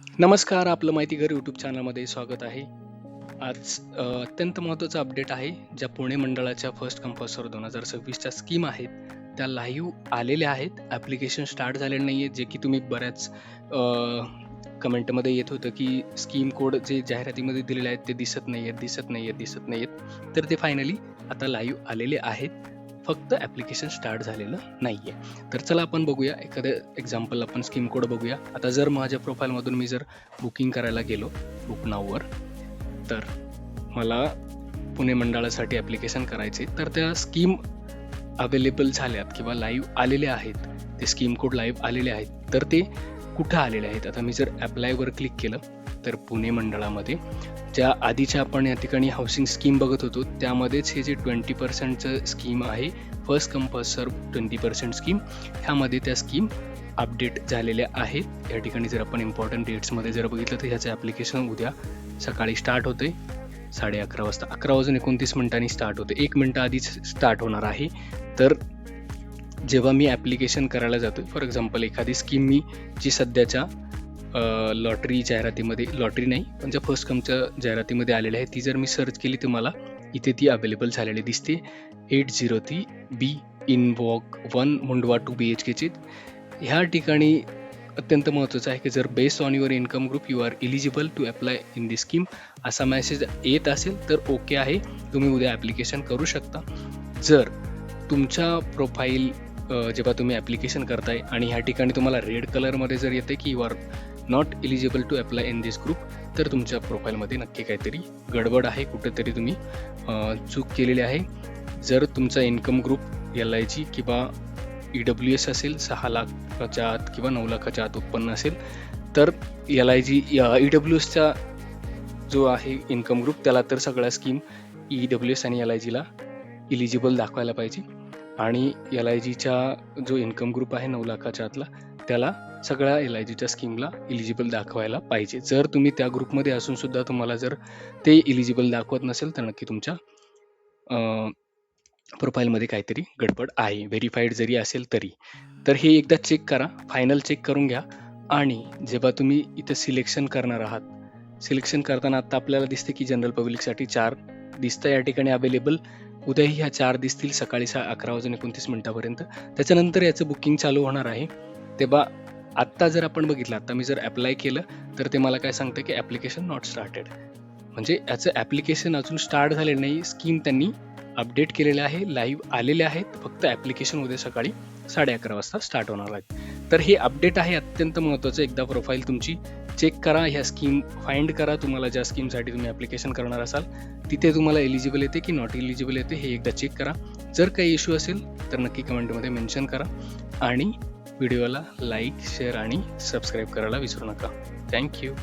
नमस्कार, आपलं माहिती घर यूट्यूब चॅनलमध्ये स्वागत आहे. आज अत्यंत महत्त्वाचा अपडेट आहे. ज्या पुणे मंडळाच्या फर्स्ट कम फर्स्ट सर्व्ह 2026च्या स्कीम आहेत, त्या लाईव्ह आलेल्या आहेत. ॲप्लिकेशन स्टार्ट झालेलं नाही आहे, जे की तुम्ही बऱ्याच कमेंटमध्ये येत होतं, की स्कीम कोड जे जाहिरातीमध्ये दिलेले आहेत, ते दिसत नाही आहेत, दिसत नाही आहेत, दिसत नाही आहेत. तर ते फायनली आता लाईव्ह आलेले आहेत. फक्त ॲप्लिकेशन स्टार्ट झालेलं नाही आहे. तर चला आपण बघूया, एखादं एक्झाम्पल आपण स्कीम कोड बघूया. आता जर माझ्या प्रोफाईलमधून मी जर बुकिंग करायला गेलो बुक नाववर, तर मला पुणे मंडळासाठी ॲप्लिकेशन करायचे, तर त्या स्कीम अवेलेबल झाल्यात किंवा लाईव्ह आलेले आहेत, ते स्कीम कोड लाईव्ह आलेले आहेत. तर ते कुठं आलेले आहेत? आता मी जर ॲप्लायवर क्लिक केलं तर पुणे मंडळामध्ये ज्या आधीच्या आपण या ठिकाणी हाऊसिंग स्कीम बघत होतो, त्यामध्येच हे जे 20%चं स्कीम आहे, first come first serve 20% scheme, ह्यामध्ये त्या स्कीम अपडेट झालेल्या आहेत. या ठिकाणी जर आपण इम्पॉर्टंट डेट्समध्ये जर बघितलं तर ह्याचं ॲप्लिकेशन उद्या सकाळी स्टार्ट होते 11:30 वाजता, 11:29 स्टार्ट होते, 1 मिनिट आधीच स्टार्ट होणार आहे. तर जेव्हा मी ॲप्लिकेशन करायला जातो, फॉर एक्झाम्पल एखादी स्कीम मी जी सध्याच्या लॉटरी जाहिरातीमध्ये, लॉटरी नाही पण ज्या फर्स्ट कमच्या जाहिरातीमध्ये आलेली आहे, ती जर मी सर्च केली तर मला इथे ती अवेलेबल झालेली दिसते. 803 बी इन वॉक 1 मुंडवा 2 BHKची. ह्या ठिकाणी अत्यंत महत्त्वाचं आहे की जर based on your income group you are eligible to apply in this scheme असा मेसेज येत असेल तर ओके आहे, तुम्ही उद्या ॲप्लिकेशन करू शकता. जर तुमच्या प्रोफाईल जेव्हा तुम्ही ॲप्लिकेशन करताय आणि ह्या ठिकाणी तुम्हाला रेड कलरमध्ये जर येते की you are not eligible to apply in this group, तर तुमच्या प्रोफाईलमध्ये नक्की काहीतरी गडबड आहे, कुठेतरी तुम्ही चूक केलेली आहे. जर तुमचा इन्कम ग्रुप LIG किंवा EWS असेल, 6 लाखाच्या आत किंवा 9 लाखाच्या आत उत्पन्न असेल, तर LIG EWSचा जो आहे इन्कम ग्रुप, त्याला तर सगळ्या स्कीम EWS आणि LIGला इलिजिबल दाखवायला पाहिजे. आणि LIGचा जो इन्कम ग्रुप आहे 9 लाखाच्या आतला, त्याला सगळ्या LIGच्या स्कीमला इलिजिबल दाखवायला पाहिजे. जर तुम्ही त्या ग्रुपमध्ये असून सुद्धा तुम्हाला जर ते इलिजिबल दाखवत नसेल, तर नक्की तुमच्या प्रोफाईलमध्ये काहीतरी गडबड आहे, व्हेरीफाईड जरी असेल तरी. तर हे एकदा चेक करा, फायनल चेक करून घ्या. आणि जेव्हा तुम्ही इथं सिलेक्शन करणार आहात, सिलेक्शन करताना आता आपल्याला दिसते की जनरल पब्लिकसाठी 4 दिसतं या ठिकाणी अवेलेबल. उद्याही ह्या 4 दिसतील सकाळी 11:29 त्याच्यानंतर याचं बुकिंग चालू होणार आहे. तेव्हा आत्ता जर आपण बघितलं, आता मी जर अप्लाय केलं तर ते मला काय सांगतं की ॲप्लिकेशन नॉट स्टार्टेड, म्हणजे याचं ॲप्लिकेशन अजून स्टार्ट झालेलं नाही. स्कीम त्यांनी अपडेट केलेले आहे, लाईव्ह आलेले आहेत, फक्त ॲप्लिकेशन उद्या सकाळी 11:30 वाजता स्टार्ट होणार आहेत. तर हे अपडेट आहे अत्यंत महत्त्वाचं. एकदा प्रोफाईल तुमची चेक करा, ह्या स्कीम फाइंड करा, तुम्हाला ज्या स्कीमसाठी तुम्ही ॲप्लिकेशन करणार असाल तिथे तुम्हाला एलिजिबल येते की नॉट एलिजिबल येते, हे एकदा चेक करा. जर काही इश्यू असेल तर नक्की कमेंटमध्ये मेन्शन करा आणि व्हिडिओला लाईक, शेअर आणि सबस्क्राईब करायला विसरू नका. थँक्यू.